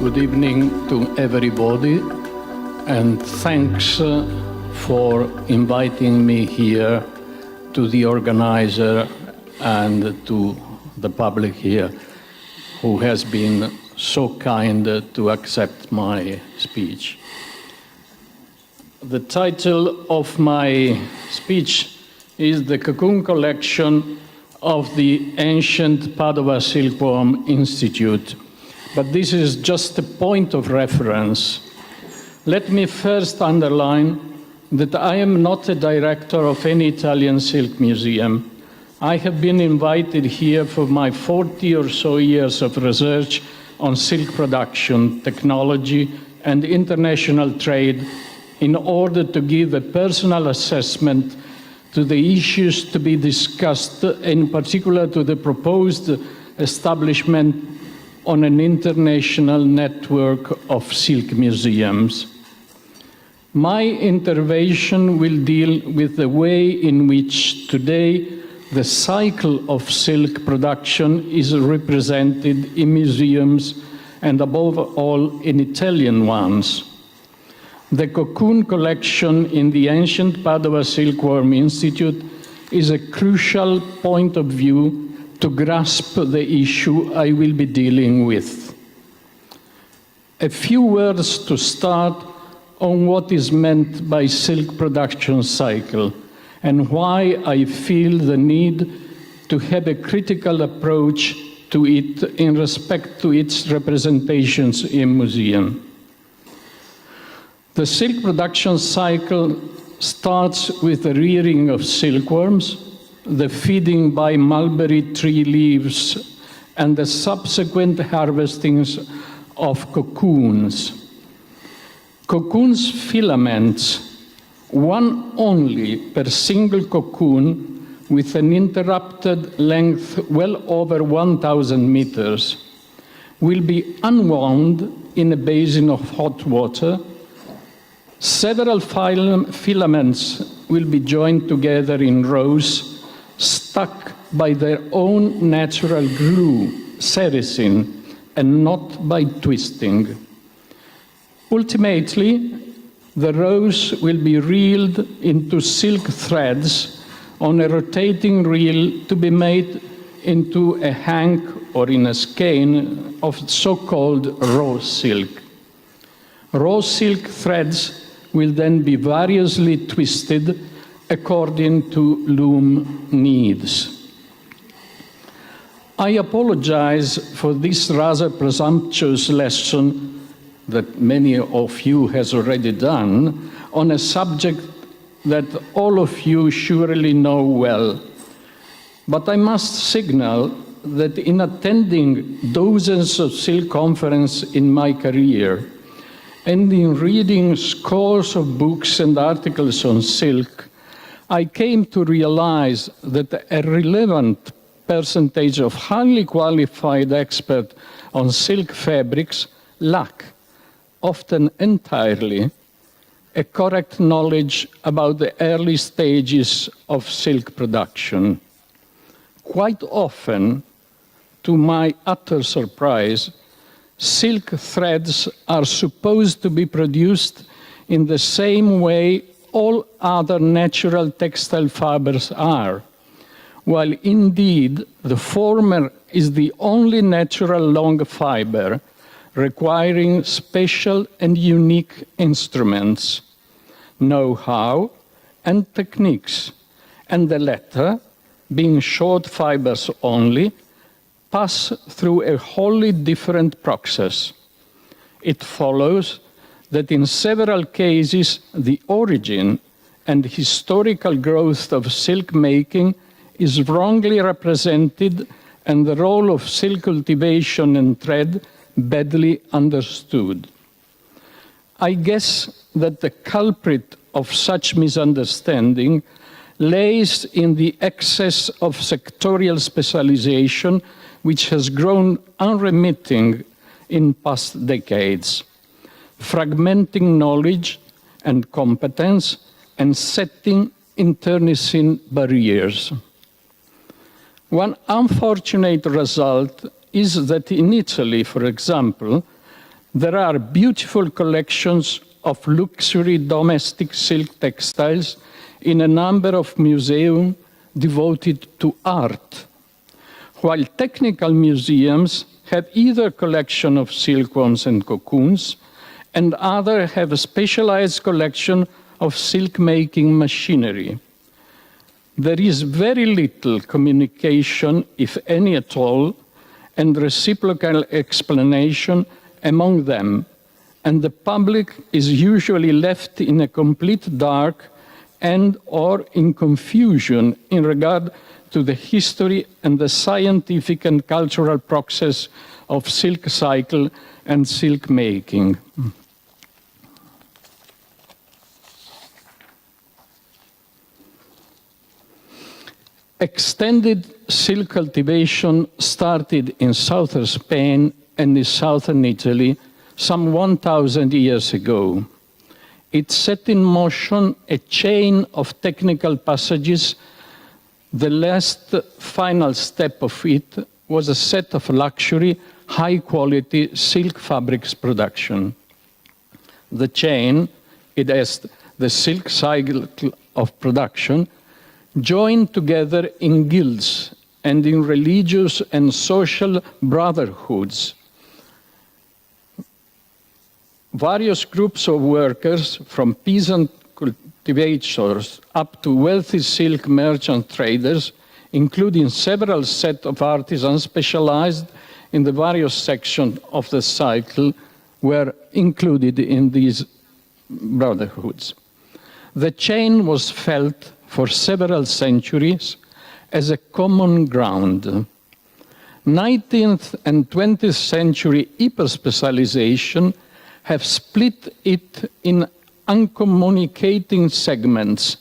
Good evening to everybody, and thanks for inviting me here, to the organizer and to the public here who has been so kind to accept my speech. The title of my speech is The Cocoon Collection of the Ancient Padova Silkworm Institute, but this is just a point of reference. Let me first underline that I am not a director of any Italian silk museum. I have been invited here for my 40 or so years of research on silk production, technology, and international trade in order to give a personal assessment to the issues to be discussed, in particular to the proposed establishment on an international network of silk museums. My intervention will deal with the way in which today the cycle of silk production is represented in museums and above all in Italian ones. The Cocoon Collection in the Ancient Padova Silkworm Institute is a crucial point of view to grasp the issue I will be dealing with. A few words to start on what is meant by silk production cycle and why I feel the need to have a critical approach to it in respect to its representations in museums. The silk production cycle starts with the rearing of silkworms, the feeding by mulberry tree leaves, and the subsequent harvestings of cocoons. Cocoons filaments, one only per single cocoon, with an interrupted length well over 1,000 meters, will be unwound in a basin of hot water. Several filaments will be joined together in rows, stuck by their own natural glue, sericin, and not by twisting. Ultimately, the rows will be reeled into silk threads on a rotating reel to be made into a hank or in a skein of so-called raw silk. Raw silk threads will then be variously twisted according to loom needs. I apologize for this rather presumptuous lesson that many of you has already done on a subject that all of you surely know well. But I must signal that in attending dozens of silk conferences in my career, and in reading scores of books and articles on silk, I came to realize that a relevant percentage of highly qualified experts on silk fabrics lack, often entirely, a correct knowledge about the early stages of silk production. Quite often, to my utter surprise, silk threads are supposed to be produced in the same way all other natural textile fibers are, while indeed the former is the only natural long fiber requiring special and unique instruments, know-how, and techniques, and the latter, being short fibers only, pass through a wholly different process. It follows that in several cases, the origin and historical growth of silk making is wrongly represented and the role of silk cultivation and trade badly understood. I guess that the culprit of such misunderstanding lays in the excess of sectorial specialization which has grown unremitting in past decades, fragmenting knowledge and competence and setting internecine barriers. One unfortunate result is that in Italy, for example, There are beautiful collections of luxury domestic silk textiles in a number of museums devoted to art, while technical museums have either collection of silkworms and cocoons, and others have a specialized collection of silk-making machinery. There is very little communication, if any at all, and reciprocal explanation among them, and the public is usually left in a complete dark and or in confusion in regard to the history and the scientific and cultural process of silk cycle and silk making. Extended silk cultivation started in southern Spain and in southern Italy some 1,000 years ago. It set in motion a chain of technical passages. The last final step of it was a set of luxury, high-quality silk fabrics production. The chain, it has the silk cycle of production, joined together in guilds and in religious and social brotherhoods. Various groups of workers, from peasant cultivators up to wealthy silk merchant traders, including several sets of artisans specialized in the various sections of the cycle, were included in these brotherhoods. The chain was felt for several centuries as a common ground. 19th and 20th century hyperspecialization have split it in uncommunicating segments,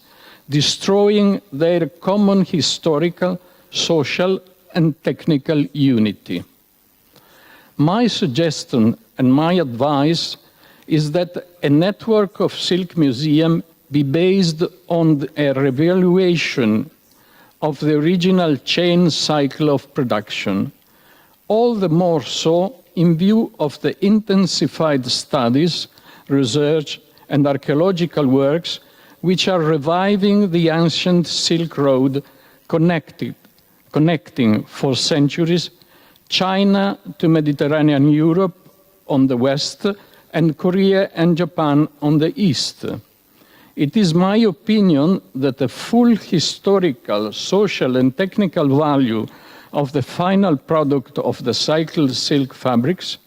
destroying their common historical, social, and technical unity. My suggestion and my advice is that a network of silk museums be based on a revaluation of the original chain cycle of production, all the more so in view of the intensified studies, research, and archaeological works which are reviving the ancient Silk Road connecting for centuries China to Mediterranean Europe on the west and Korea and Japan on the east. It is my opinion that the full historical, social, and technical value of the final product of the cycled silk fabrics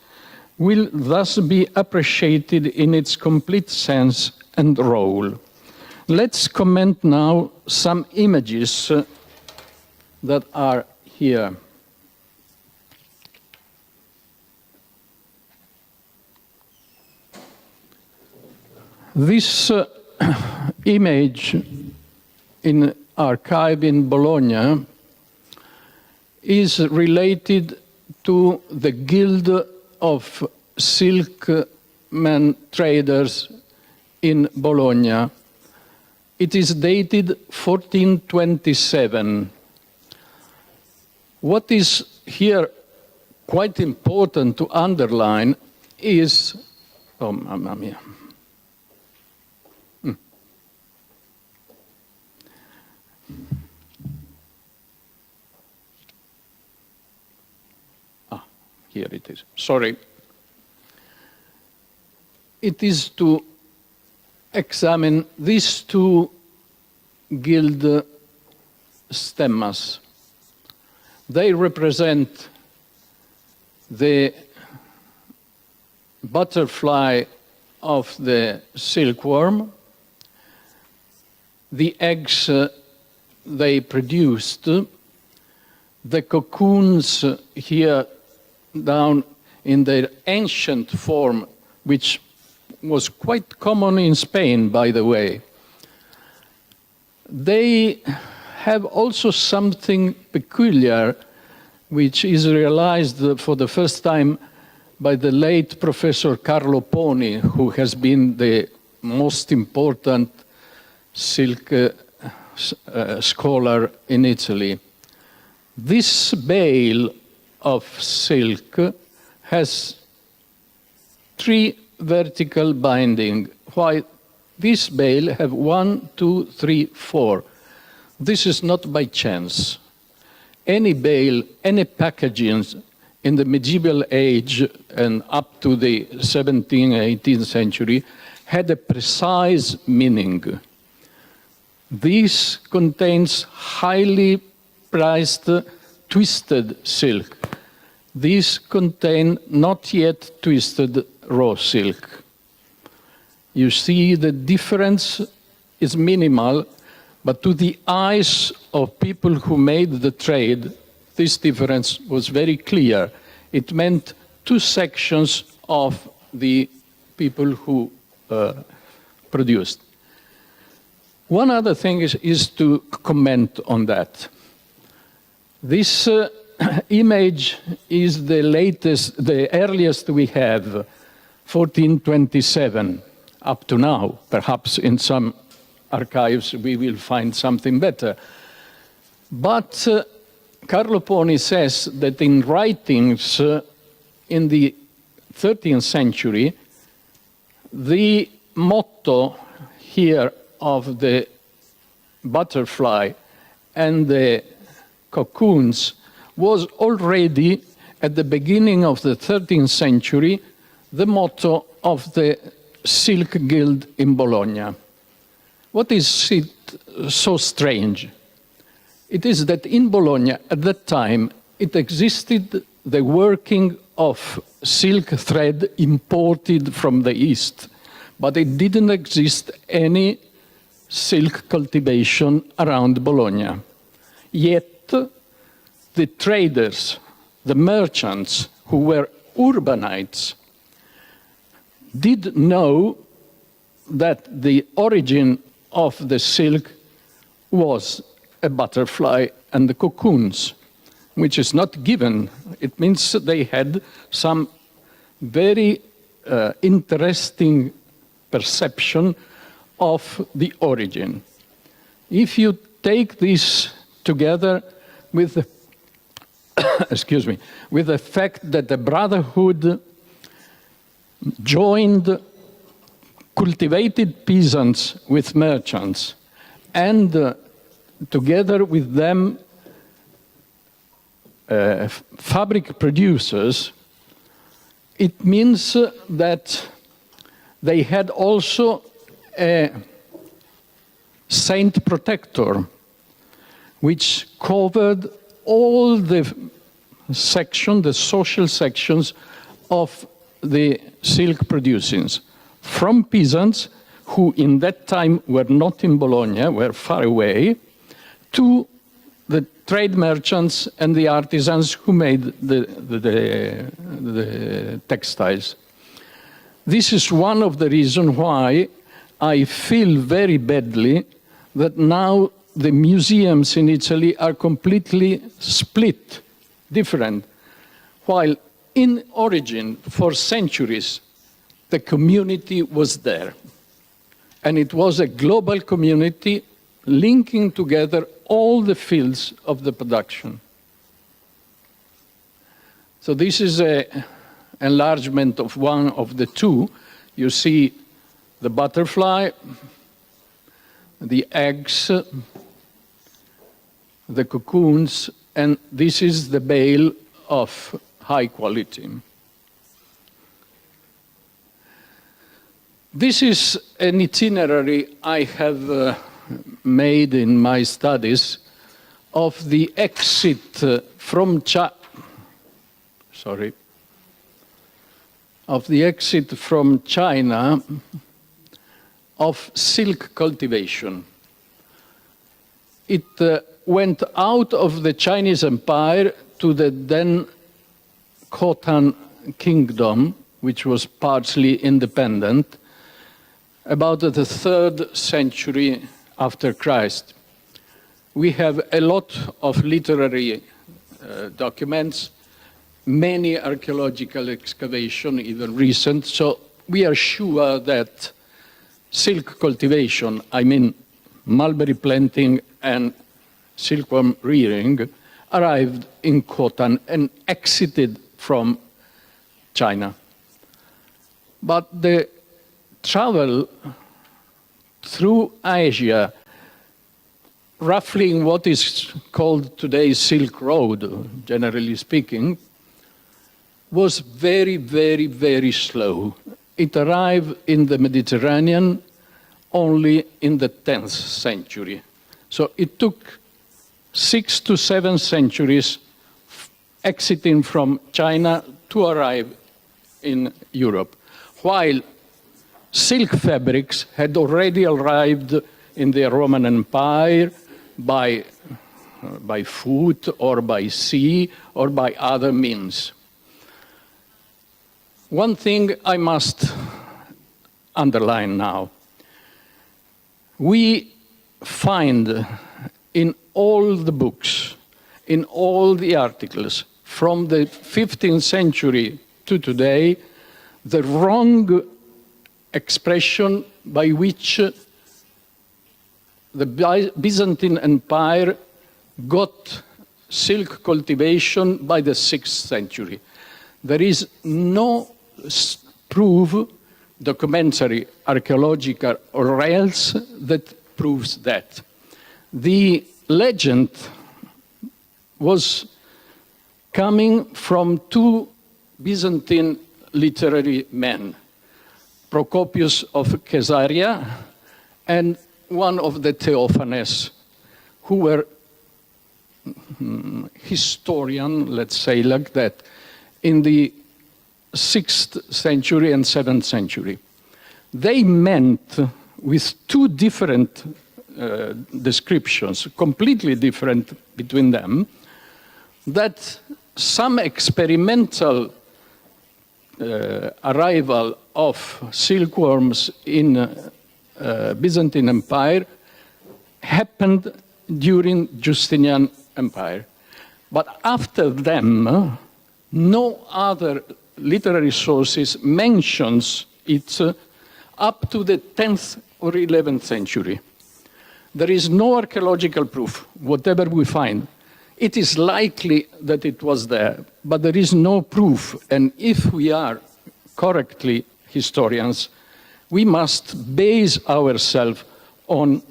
will thus be appreciated in its complete sense and role. Let's comment now some images that are here. This image in archive in Bologna is related to the Guild of Silkmen Traders in Bologna. It is dated 1427. What is here quite important to underline is, oh, mamma mia. Here it is. Sorry. It is to examine these two guild stemmas. They represent the butterfly of the silkworm, the eggs they produced, the cocoons here down in their ancient form, which was quite common in Spain, by the way. They have also something peculiar, which is realized for the first time by the late Professor Carlo Poni, who has been the most important silk scholar in Italy. This bale of silk has 3 vertical binding, while this bale have 1, 2, 3, 4. This is not by chance. Any bale, any packaging in the medieval age and up to the 17th, 18th century had a precise meaning. This contains highly priced twisted silk. These contain not yet twisted raw silk. You see the difference is minimal, but to the eyes of people who made the trade, this difference was very clear. It meant 2 sections of the people who produced. One other thing is to comment on that. This image is the latest, the earliest we have, 1427, up to now. Perhaps in some archives we will find something better. But Carlo Poni says that in writings in the 13th century, the motto here of the butterfly and the cocoons was already, at the beginning of the 13th century, the motto of the Silk Guild in Bologna. What is it so strange? It is that in Bologna, at that time, it existed the working of silk thread imported from the East, but it didn't exist any silk cultivation around Bologna. Yet, the traders, the merchants who were urbanites, did know that the origin of the silk was a butterfly and the cocoons, which is not given. It means they had some very interesting perception of the origin. If you take this together with the excuse me, with the fact that the brotherhood joined cultivated peasants with merchants and together with them fabric producers, it means that they had also a saint protector which covered all the social sections of the silk producings, from peasants who in that time were not in Bologna, were far away, to the trade merchants and the artisans who made the textiles. This is one of the reasons why I feel very badly that now the museums in Italy are completely split, different, while in origin, for centuries, the community was there. And it was a global community linking together all the fields of the production. So this is an enlargement of one of the two. You see the butterfly, the eggs, the cocoons, and this is the bale of high quality. This is an itinerary I have made in my studies of the exit from China of silk cultivation. It went out of the Chinese Empire to the then Khotan Kingdom, which was partially independent, about the 3rd century after Christ. We have a lot of literary documents, many archaeological excavations, even recent, so we are sure that silk cultivation, I mean mulberry planting and silkworm rearing, arrived in Khotan and exited from China. But the travel through Asia, roughly in what is called today Silk Road, generally speaking, was very, very, very slow. It arrived in the Mediterranean only in the 10th century. So it took 6 to 7 centuries exiting from China to arrive in Europe, while silk fabrics had already arrived in the Roman Empire by foot or by sea or by other means. One thing I must underline now. We find in all the books, in all the articles, from the 15th century to today, the wrong expression by which the Byzantine Empire got silk cultivation by the 6th century. There is no proof, documentary, archaeological, or else, that proves that. The legend was coming from two Byzantine literary men, Procopius of Caesarea and one of the Theophanes, who were historian, let's say like that, in the 6th century and 7th century. They meant, with two different descriptions, completely different between them, that some experimental arrival of silkworms in Byzantine Empire happened during Justinian Empire. But after them, no other literary sources mentions it up to the 10th or 11th century. There is no archaeological proof, whatever we find. It is likely that it was there, but there is no proof. And if we are correctly historians, we must base ourselves on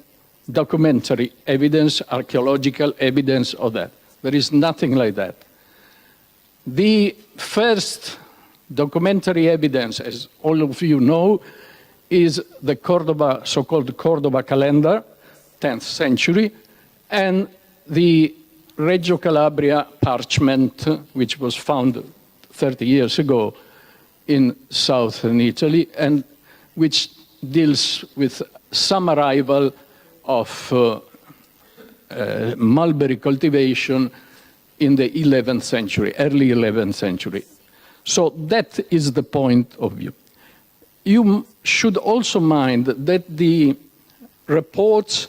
documentary evidence, archaeological evidence of that. There is nothing like that. The first documentary evidence, as all of you know, is the Cordoba, so-called Cordoba calendar, 10th century, and the Reggio Calabria parchment, which was found 30 years ago in southern Italy, and which deals with some arrival of mulberry cultivation in the 11th century, early 11th century. So that is the point of view. You should also mind that the reports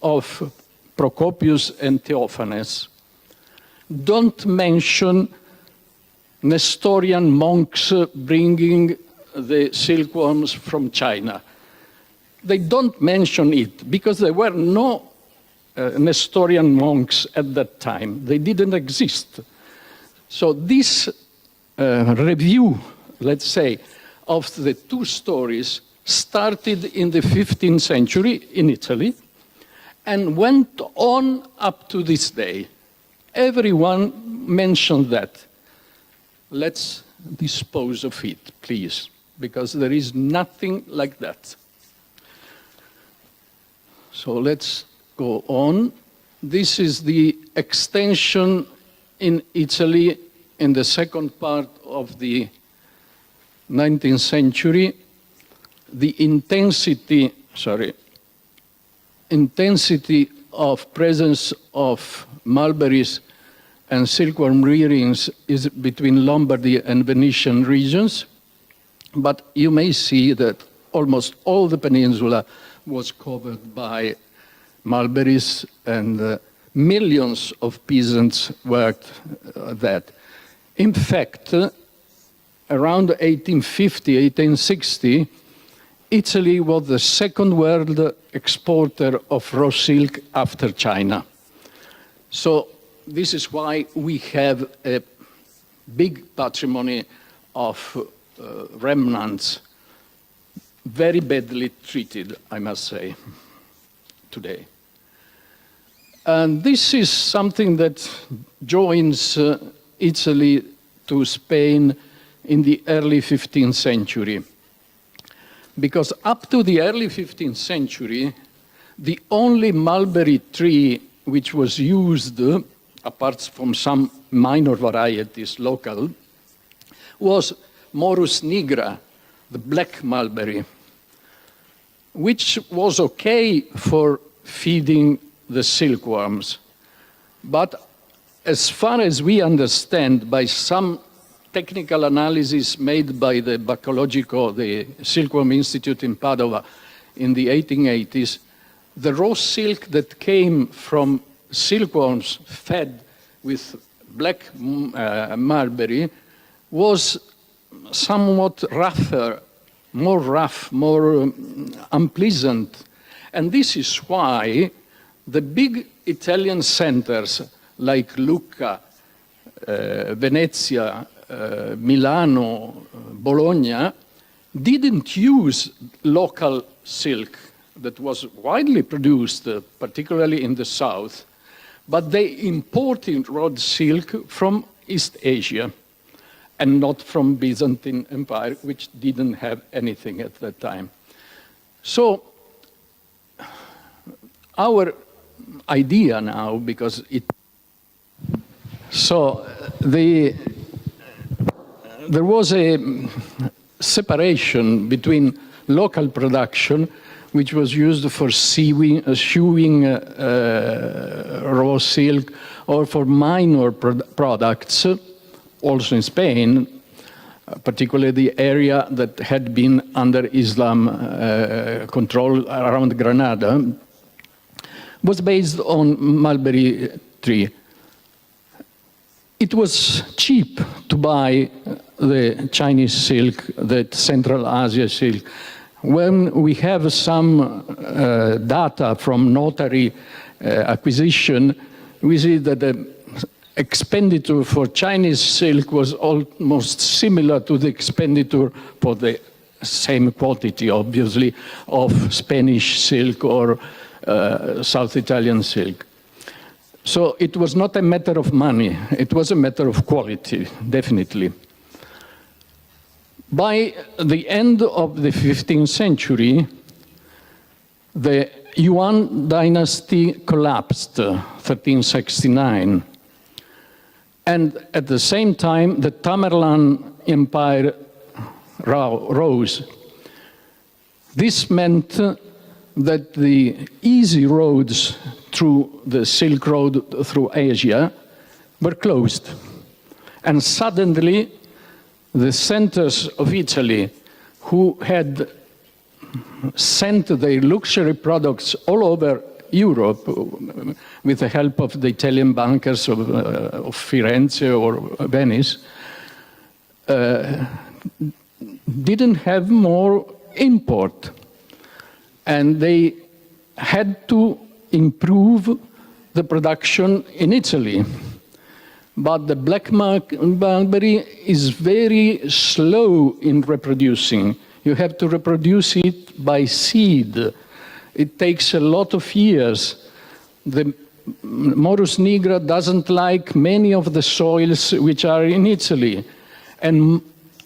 of Procopius and Theophanes don't mention Nestorian monks bringing the silkworms from China. They don't mention it because there were no Nestorian monks at that time. They didn't exist. So this review, let's say, of the two stories started in the 15th century in Italy and went on up to this day. Everyone mentioned that. Let's dispose of it, please, because there is nothing like that. So let's go on. This is the extension in Italy in the second part of the 19th century. The intensity of presence of mulberries and silkworm rearings is between Lombardy and Venetian regions, but you may see that almost all the peninsula was covered by mulberries, and millions of peasants worked that. In fact, around 1850, 1860, Italy was the second world exporter of raw silk after China. So this is why we have a big patrimony of remnants very badly treated, I must say, today. And this is something that joins Italy to Spain in the early 15th century. Because up to the early 15th century, the only mulberry tree which was used, apart from some minor varieties local, was Morus nigra, the black mulberry, which was okay for feeding the silkworms. But as far as we understand, by some technical analysis made by the Bacologico, the Silkworm Institute in Padova in the 1880s, the raw silk that came from silkworms fed with black mulberry was somewhat rougher, more rough, more unpleasant. And this is why the big Italian centers like Lucca, Venezia, Milano, Bologna didn't use local silk that was widely produced, particularly in the south, but they imported raw silk from East Asia and not from Byzantine Empire, which didn't have anything at that time. So our idea now, because it, so there was a separation between local production, which was used for sewing raw silk, or for minor products, also in Spain, particularly the area that had been under Islam control around Granada, was based on mulberry tree. It was cheap to buy the Chinese silk, the Central Asia silk. When we have some data from notary acquisition, we see that the expenditure for Chinese silk was almost similar to the expenditure for the same quantity, obviously, of Spanish silk or South Italian silk. So it was not a matter of money, it was a matter of quality, definitely. By the end of the 15th century, the Yuan dynasty collapsed, 1369. And at the same time, the Tamerlan Empire rose. This meant that the easy roads through the Silk Road through Asia were closed. And suddenly, the centers of Italy, who had sent their luxury products all over Europe with the help of the Italian bankers of Firenze or Venice, didn't have more import. And they had to improve the production in Italy. But the black mulberry is very slow in reproducing. You have to reproduce it by seed. It takes a lot of years. The Morus nigra doesn't like many of the soils which are in Italy. And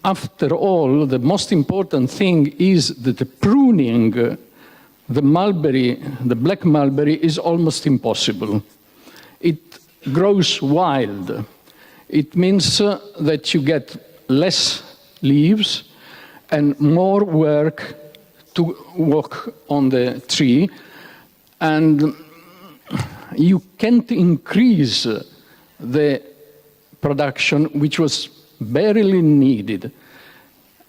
after all, the most important thing is that the pruning, the mulberry, the black mulberry, is almost impossible. It grows wild. It means that you get less leaves and more work to work on the tree, and you can't increase the production, which was barely needed.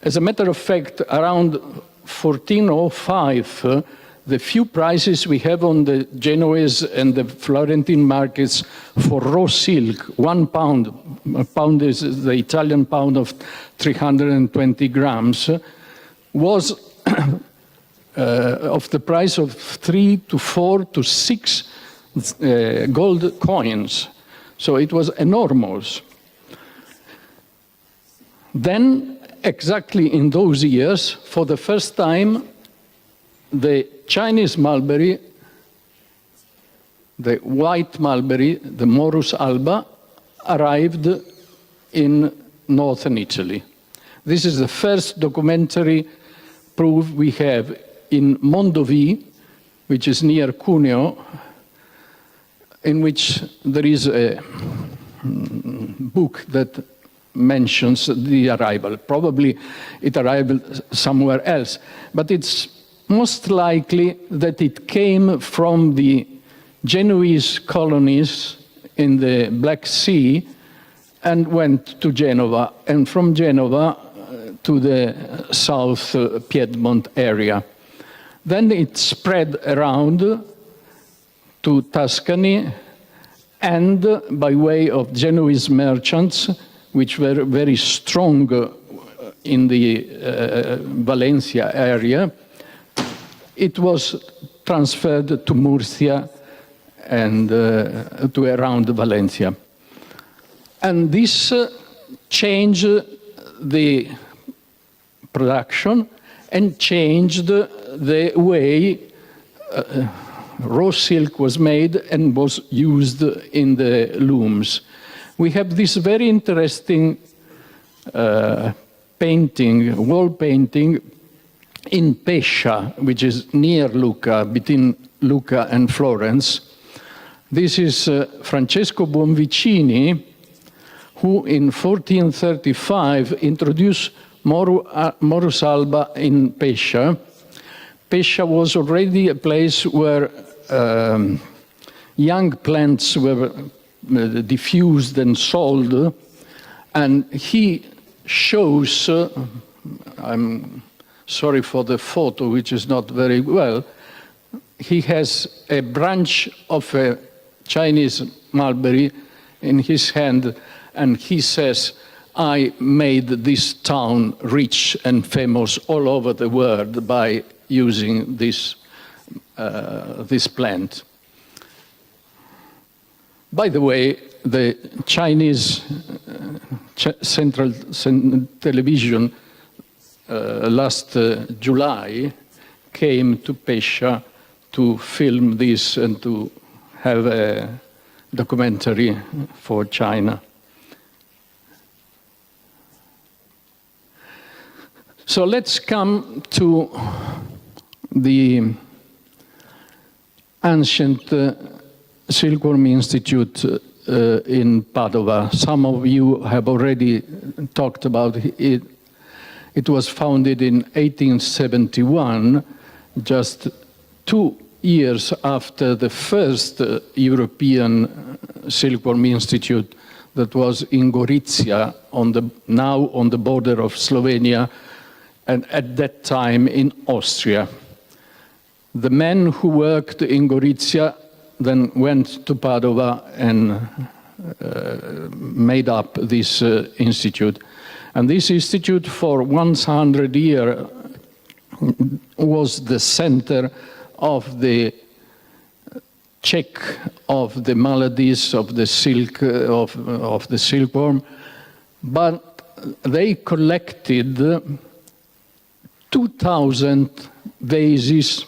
As a matter of fact, around 1405, the few prices we have on the Genoese and the Florentine markets for raw silk, 1 pound, a pound is the Italian pound of 320 grams, was of the price of 3 to 4 to 6 gold coins. So it was enormous. Then exactly in those years, for the first time, the Chinese mulberry, the white mulberry, the Morus alba, arrived in northern Italy. This is the first documentary proof we have in Mondovì, which is near Cuneo, in which there is a book that mentions the arrival. Probably it arrived somewhere else, but it's most likely that it came from the Genoese colonies in the Black Sea and went to Genova, and from Genova to the South Piedmont area. Then it spread around to Tuscany, and by way of Genoese merchants, which were very strong in the Valencia area, it was transferred to Murcia and to around Valencia. And this changed the production and changed the way raw silk was made and was used in the looms. We have this very interesting painting, wall painting in Pescia, which is near Lucca, between Lucca and Florence. This is Francesco Buonvicini, who in 1435 introduced Morus alba in Pescia. Pescia was already a place where young plants were diffused and sold, and he shows, I'm sorry for the photo, which is not very well, he has a branch of a Chinese mulberry in his hand, and he says, I made this town rich and famous all over the world by using this plant. By the way, the Chinese Central Television last July came to Pescia to film this and to have a documentary for China. So let's come to the ancient Silkworm Institute in Padova. Some of you have already talked about it. It was founded in 1871, just 2 years after the first European Silkworm Institute that was in Gorizia, now on the border of Slovenia, and at that time in Austria. The men who worked in Gorizia then went to Padova and made up this institute. And this institute for 100 years was the center of the check of the maladies of the silk, of the silkworm, but they collected 2,000 vases,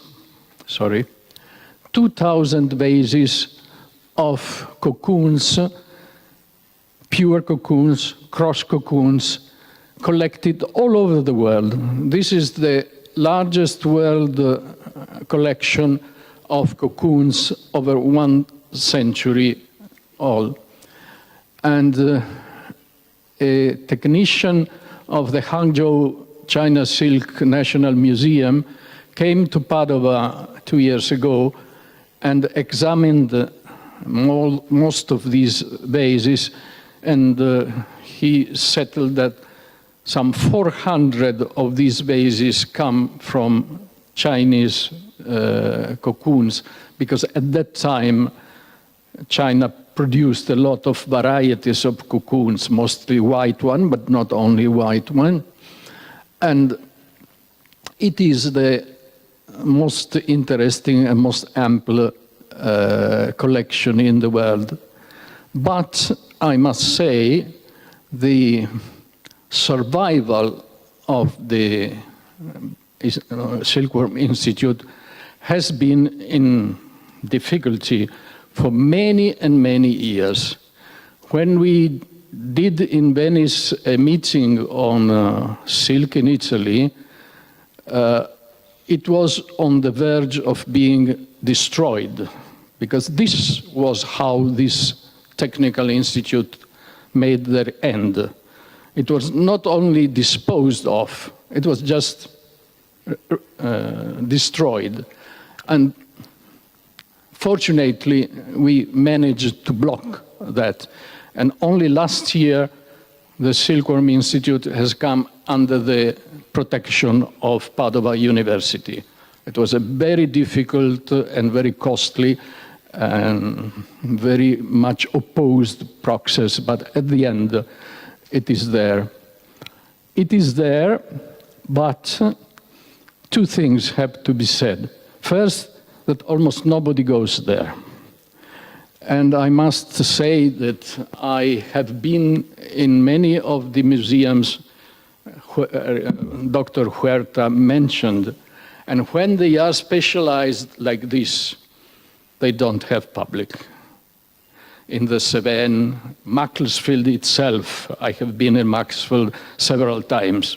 2,000 vases of cocoons, pure cocoons, cross cocoons, collected all over the world. This is the largest world collection of cocoons over 1 century old. And a technician of the Hangzhou China Silk National Museum came to Padova 2 years ago and examined most of these vases, and he settled that some 400 of these vases come from Chinese cocoons, because at that time China produced a lot of varieties of cocoons, mostly white one, but not only white one. And it is the most interesting and most ample collection in the world. But I must say, the survival of the Silkworm Institute has been in difficulty for many and many years. When we did in Venice a meeting on silk in Italy, it was on the verge of being destroyed, because this was how this technical institute made their end. It was not only disposed of, it was just destroyed. And fortunately, we managed to block that. And only last year, the Silkworm Institute has come under the protection of Padova University. It was a very difficult and very costly and very much opposed process, but at the end, it is there. It is there, but two things have to be said. First, that almost nobody goes there. And I must say that I have been in many of the museums Dr. Huerta mentioned, and when they are specialized like this, they don't have public. In the Cevennes, Macclesfield itself, I have been in Macclesfield several times.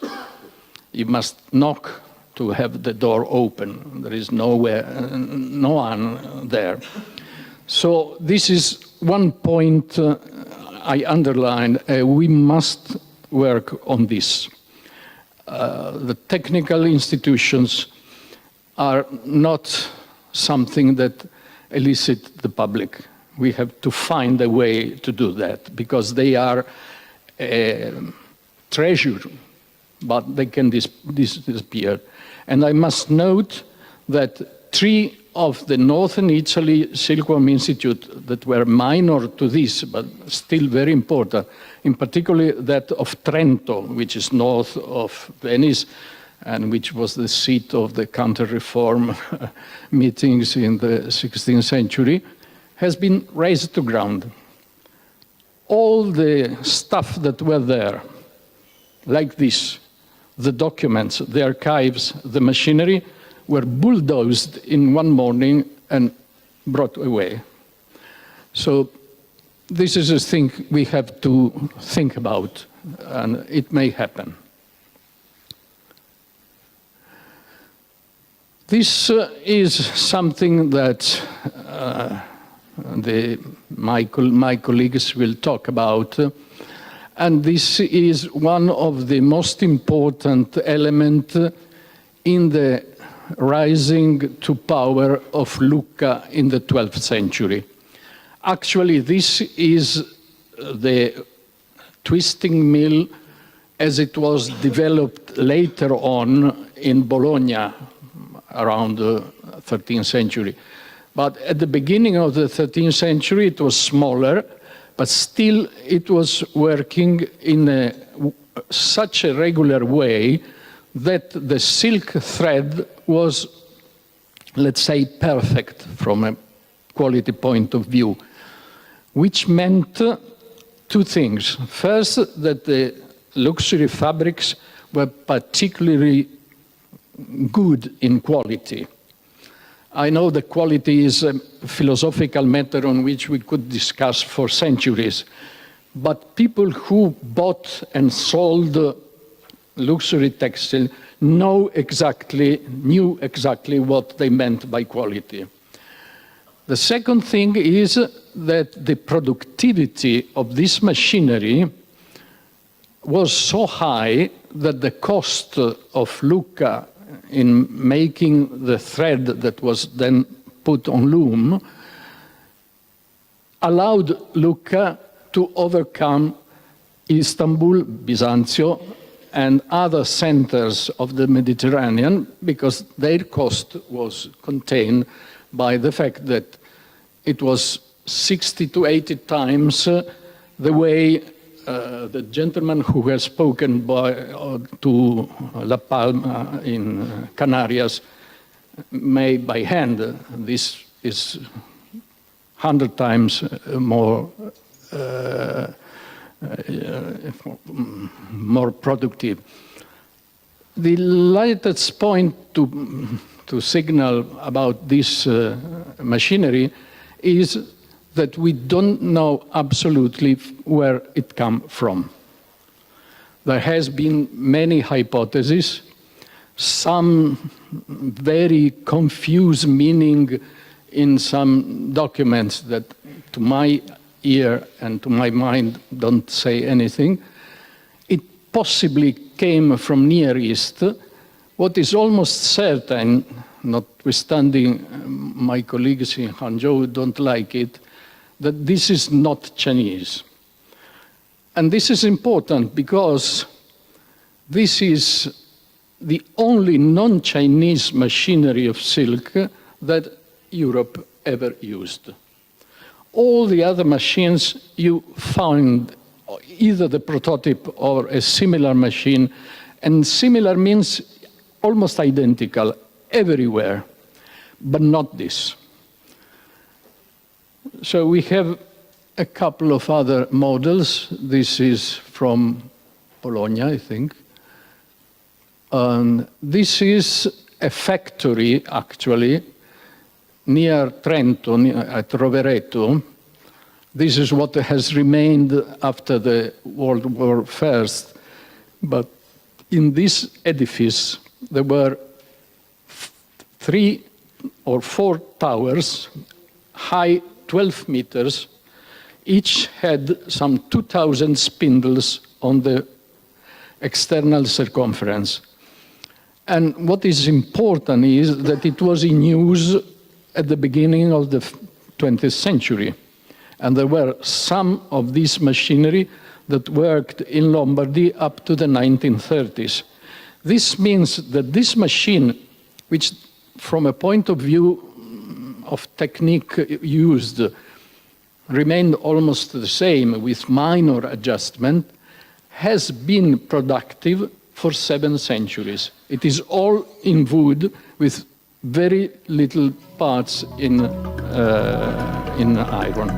You must knock to have the door open. There is no one there. So this is one point I underlined. We must work on this. The technical institutions are not something that elicit the public. We have to find a way to do that, because they are a treasure, but they can disappear. And I must note that 3 of the Northern Italy Silkworm Institute that were minor to this, but still very important, in particular that of Trento, which is north of Venice, and which was the seat of the counter-reform meetings in the 16th century, has been razed to ground. All the stuff that were there, like this, the documents, the archives, the machinery, were bulldozed in one morning and brought away. So this is a thing we have to think about, and it may happen. This is something that my colleagues will talk about, and this is one of the most important elements in the rising to power of Lucca in the 12th century. Actually, this is the twisting mill as it was developed later on in Bologna around the 13th century. But at the beginning of the 13th century, it was smaller, but still it was working in such a regular way that the silk thread was, let's say, perfect from a quality point of view, which meant 2 things. First, that the luxury fabrics were particularly good in quality. I know that quality is a philosophical matter on which we could discuss for centuries, but people who bought and sold luxury textile knew exactly what they meant by quality. The second thing is that the productivity of this machinery was so high that the cost of Lucca in making the thread that was then put on loom allowed Lucca to overcome Istanbul, Bisanzio, and other centers of the Mediterranean, because their cost was contained by the fact that it was 60 to 80 times the way the gentleman who has spoken to La Palma in Canarias made by hand. This is 100 times more productive. The latest point to signal about this machinery is that we don't know absolutely where it comes from. There has been many hypotheses, some very confused meaning in some documents that to my ear and to my mind don't say anything. It possibly came from Near East. What is almost certain, notwithstanding my colleagues in Hangzhou don't like it, that this is not Chinese. And this is important because this is the only non-Chinese machinery of silk that Europe ever used. All the other machines you found either the prototype or a similar machine, and similar means almost identical everywhere, but not this. So we have a couple of other models. This is from Bologna, I think. This is a factory, actually, near Trento, at Rovereto. This is what has remained after the World War I. But in this edifice, there were 3 or 4 towers, high 12 meters. Each had some 2,000 spindles on the external circumference. And what is important is that it was in use at the beginning of the 20th century. And there were some of this machinery that worked in Lombardy up to the 1930s. This means that this machine, which from a point of view of technique used, remained almost the same with minor adjustment, has been productive for 7 centuries. It is all in wood with very little parts in iron.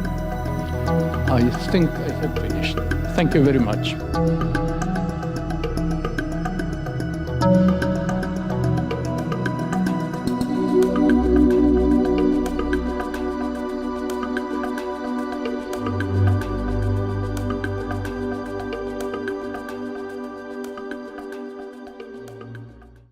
I think I have finished. Thank you very much.